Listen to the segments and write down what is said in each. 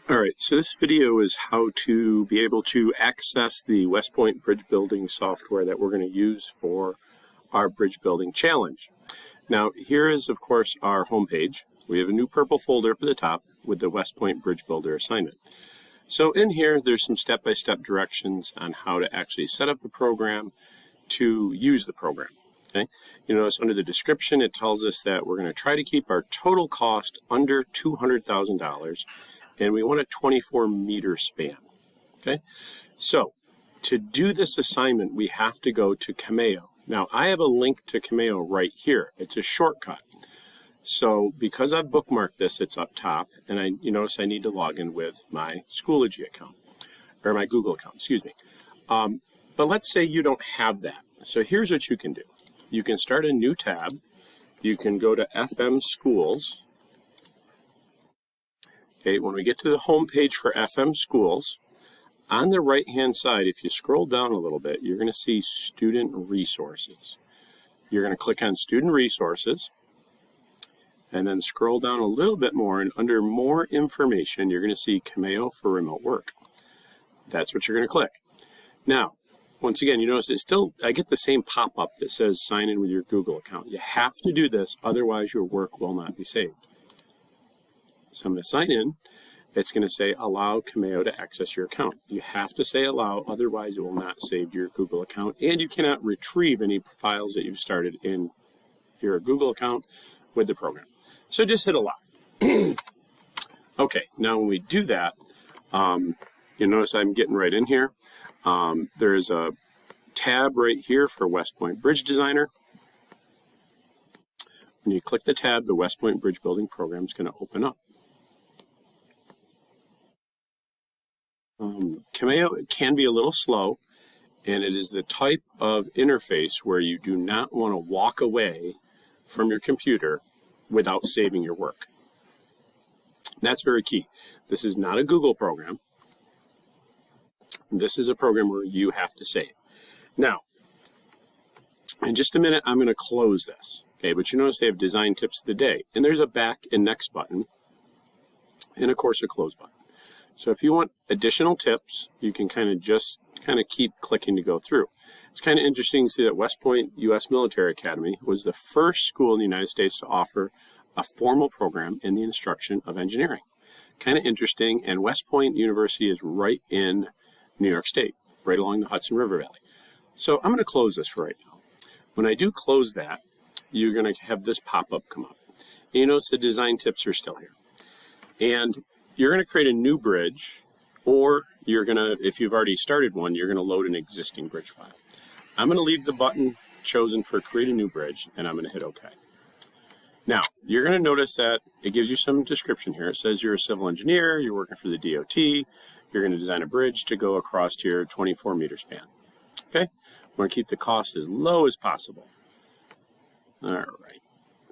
All right, so this video is how to be able to access the West Point bridge building software that we're going to use for our bridge building challenge. Now, here is, of course, our homepage. We have a new purple folder up at the top with the West Point Bridge Builder assignment. So in here, there's some step-by-step directions on how to actually set up the program to use the program. Okay? You notice under the description, it tells us that we're going to try to keep our total cost under $200,000. And we want a 24-meter span, okay? So to do this assignment, we have to go to Cameo. Now, I have a link to Cameo right here. It's a shortcut. So because I've bookmarked this, it's up top, and you notice I need to log in with my Schoology account, or my Google account, excuse me. But let's say you don't have that. So here's what you can do. You can start a new tab. You can go to FM Schools. Okay, when we get to the home page for FM Schools, on the right-hand side, if you scroll down a little bit, you're going to see Student Resources. You're going to click on Student Resources, and then scroll down a little bit more, and under More Information, you're going to see Cameo for Remote Work. That's what you're going to click. Now, once again, you notice I get the same pop-up that says sign in with your Google account. You have to do this, otherwise your work will not be saved. So I'm going to sign in. It's going to say allow Cameo to access your account. You have to say allow, otherwise it will not save your Google account, and you cannot retrieve any files that you've started in your Google account with the program. So just hit allow. Okay, now when we do that, you notice I'm getting right in here. There's a tab right here for West Point Bridge Designer. When you click the tab, the West Point Bridge Building program is going to open up. Cameo can be a little slow, and it is the type of interface where you do not want to walk away from your computer without saving your work. That's very key. This is not a Google program. This is a program where you have to save. Now, in just a minute, I'm going to close this. Okay, but you notice they have design tips of the day, and there's a back and next button, and of course a close button. So if you want additional tips, you can kind of keep clicking to go through. It's kind of interesting to see that West Point U.S. Military Academy was the first school in the United States to offer a formal program in the instruction of engineering. Kind of interesting, and West Point University is right in New York State, right along the Hudson River Valley. So I'm going to close this for right now. When I do close that, you're going to have this pop-up come up. And you notice the design tips are still here. And you're going to create a new bridge, or you're going to, if you've already started one, you're going to load an existing bridge file. I'm going to leave the button chosen for create a new bridge, and I'm going to hit OK. Now, you're going to notice that it gives you some description here. It says you're a civil engineer, you're working for the DOT, you're going to design a bridge to go across to your 24-meter span. Okay? We want to keep the cost as low as possible. All right.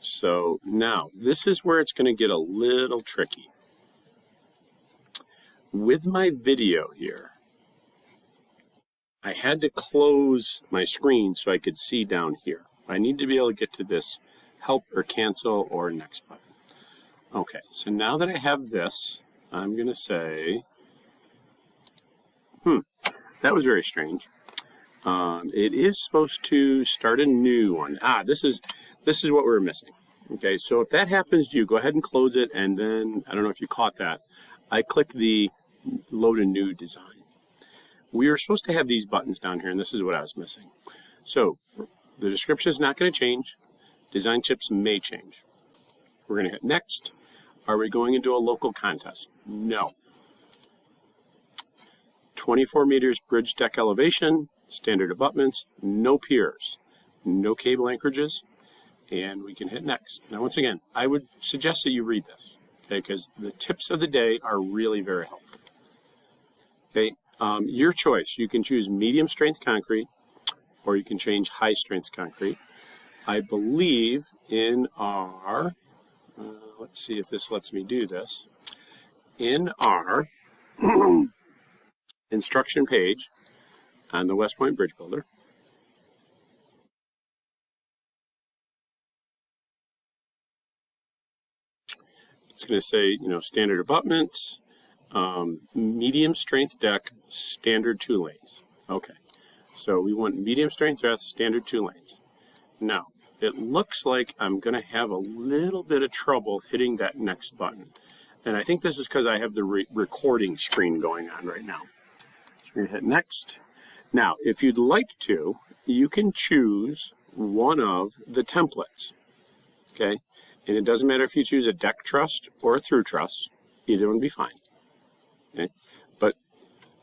So now, this is where it's going to get a little tricky. With my video here, I had to close my screen so I could see down here. I need to be able to get to this help or cancel or next button. Okay, so now that I have this, I'm going to say, that was very strange. It is supposed to start a new one. This is what we're missing. Okay, so if that happens to you, go ahead and close it, and then, I don't know if you caught that, I click the load a new design. We are supposed to have these buttons down here, and this is what I was missing. So the description is not going to change. Design tips may change. We're going to hit next. Are we going into a local contest? No. 24 meters bridge deck elevation, standard abutments, no piers, no cable anchorages, and we can hit next. Now, once again, I would suggest that you read this, okay, because the tips of the day are really very helpful. Okay, your choice. You can choose medium strength concrete, or you can change high strength concrete. I believe in our, let's see if this lets me do this, in our instruction page on the West Point Bridge Builder, it's going to say, standard abutments, medium strength deck, standard 2 lanes. Okay, so we want medium strength deck, standard 2 lanes. Now, it looks like I'm going to have a little bit of trouble hitting that next button. And I think this is because I have the recording screen going on right now. So we're going to hit next. Now, if you'd like to, you can choose one of the templates. Okay, and it doesn't matter if you choose a deck truss or a through truss, either one would be fine. Okay, but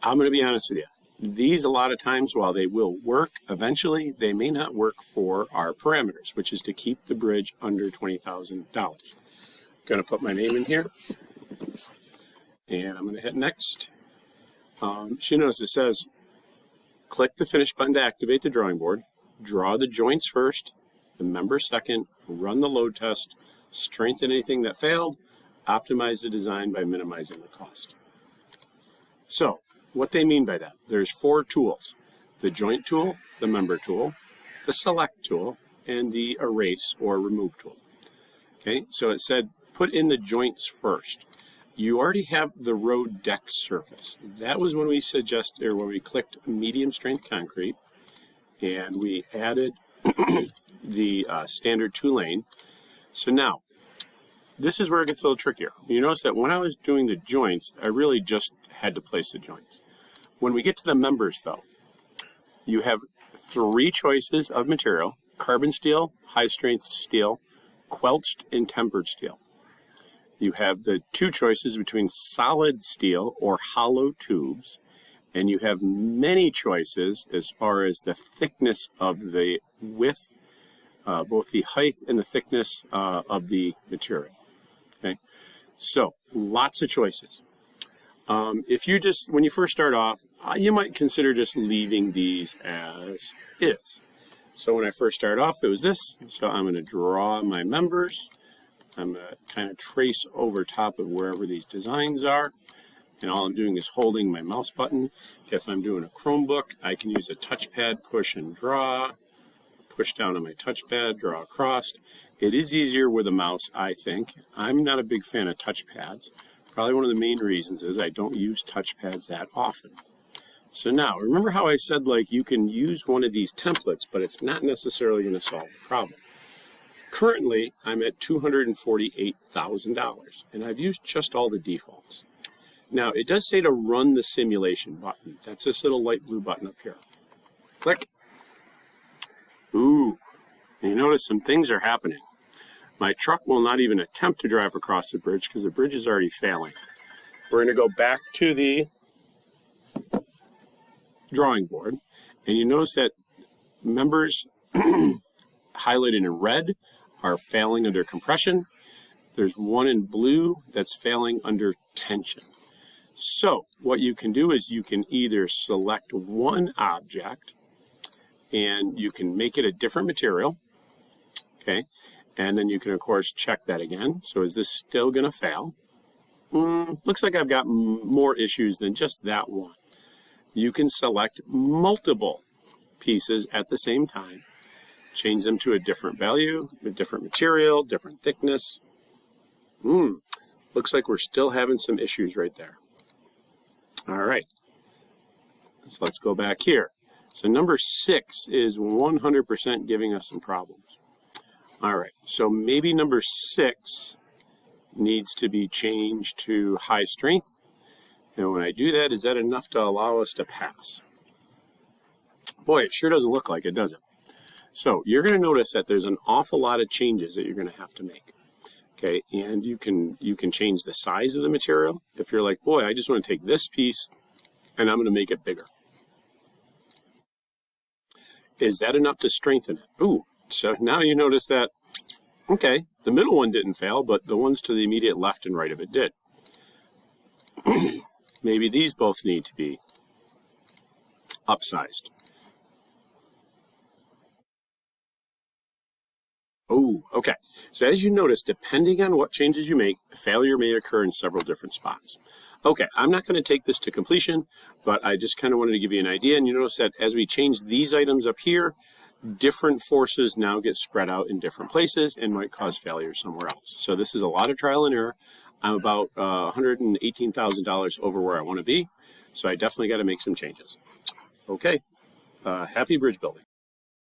I'm going to be honest with you. These, a lot of times, while they will work, eventually they may not work for our parameters, which is to keep the bridge under $20,000. Going to put my name in here, and I'm going to hit next. You notice it says, click the finish button to activate the drawing board, draw the joints first, the member second, run the load test, strengthen anything that failed, optimize the design by minimizing the cost. So, what they mean by that, there's 4 tools: the joint tool, the member tool, the select tool, and the erase or remove tool. Okay, so it said put in the joints first. You already have the road deck surface. That was when we suggested, or when we clicked medium strength concrete, and we added the standard 2 lane. So now, this is where it gets a little trickier. You notice that when I was doing the joints, I really just had to place the joints. When we get to the members, though, you have 3 choices of material: carbon steel, high strength steel, quelched, and tempered steel. You have the 2 choices between solid steel or hollow tubes, and you have many choices as far as the thickness of the width, both the height and the thickness of the material. Okay, so lots of choices. If you just, when you first start off, you might consider just leaving these as is. So when I first started off, it was this. So I'm going to draw my members. I'm going to kind of trace over top of wherever these designs are. And all I'm doing is holding my mouse button. If I'm doing a Chromebook, I can use a touchpad, push and draw. Push down on my touchpad, draw across. It is easier with a mouse, I think. I'm not a big fan of touchpads. Probably one of the main reasons is I don't use touchpads that often. So now, remember how I said, like, you can use one of these templates, but it's not necessarily going to solve the problem. Currently, I'm at $248,000, and I've used just all the defaults. Now, it does say to run the simulation button. That's this little light blue button up here. Click. Ooh, and you notice some things are happening. My truck will not even attempt to drive across the bridge because the bridge is already failing. We're going to go back to the drawing board, and you notice that members highlighted in red are failing under compression. There's one in blue that's failing under tension. So what you can do is you can either select one object and you can make it a different material, okay? And then you can, of course, check that again. So is this still going to fail? Looks like I've got more issues than just that one. You can select multiple pieces at the same time, change them to a different value, a different material, different thickness. Looks like we're still having some issues right there. All right, so let's go back here. So number 6 is 100% giving us some problems. All right, so maybe number 6 needs to be changed to high strength. And when I do that, is that enough to allow us to pass? Boy, it sure doesn't look like it, does it? So you're going to notice that there's an awful lot of changes that you're going to have to make. Okay, and you can change the size of the material. If you're like, boy, I just want to take this piece and I'm going to make it bigger. Is that enough to strengthen it? Ooh, so now you notice that, okay, the middle one didn't fail, but the ones to the immediate left and right of it did. Maybe these both need to be upsized. Oh, okay. So as you notice, depending on what changes you make, failure may occur in several different spots. Okay, I'm not going to take this to completion, but I just kind of wanted to give you an idea. And you notice that as we change these items up here, different forces now get spread out in different places and might cause failure somewhere else. So this is a lot of trial and error. I'm about $118,000 over where I want to be. So I definitely got to make some changes. Okay. Happy bridge building.